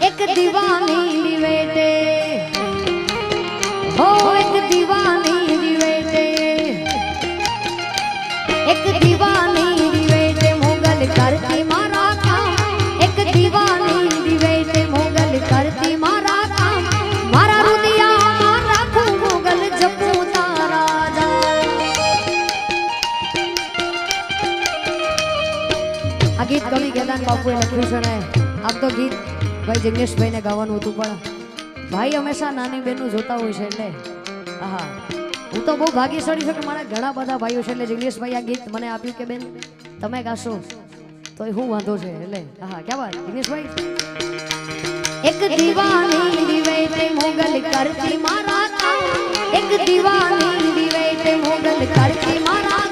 एक दीवानी दिवेटे हो एक दीवानी दिवेटे एक दीवानी दिवेटे मोगल करती मारा काम एक दीवानी दिवेटे मोगल करती मारा काम मारा रुदिया मारा खू मोगल जपू तारा जा आ गीत कवि केदान बापू लख्યું છે ને આમ તો ગીત ભાઈ જિગ્નેશભાઈ ને ગાવાનું હતું પણ ભાઈ હંમેશા નાની બહેનો જોતા હોય છે એટલે હા હું તો બહુ ભાગ્યશાળી છું કે મારા ઘણા બધા ભાઈઓ છે એટલે જિગ્નેશભાઈ આ ગીત મને આપ્યું કે બેન તમે ગાશો તો હું વાંધો છે એટલે હા ક્યાં વાત જિગ્નેશભાઈ એક દીવાની દિવેટે મોગલ કરતી મારા એક દીવાની દિવેટે મોગલ કરતી મારા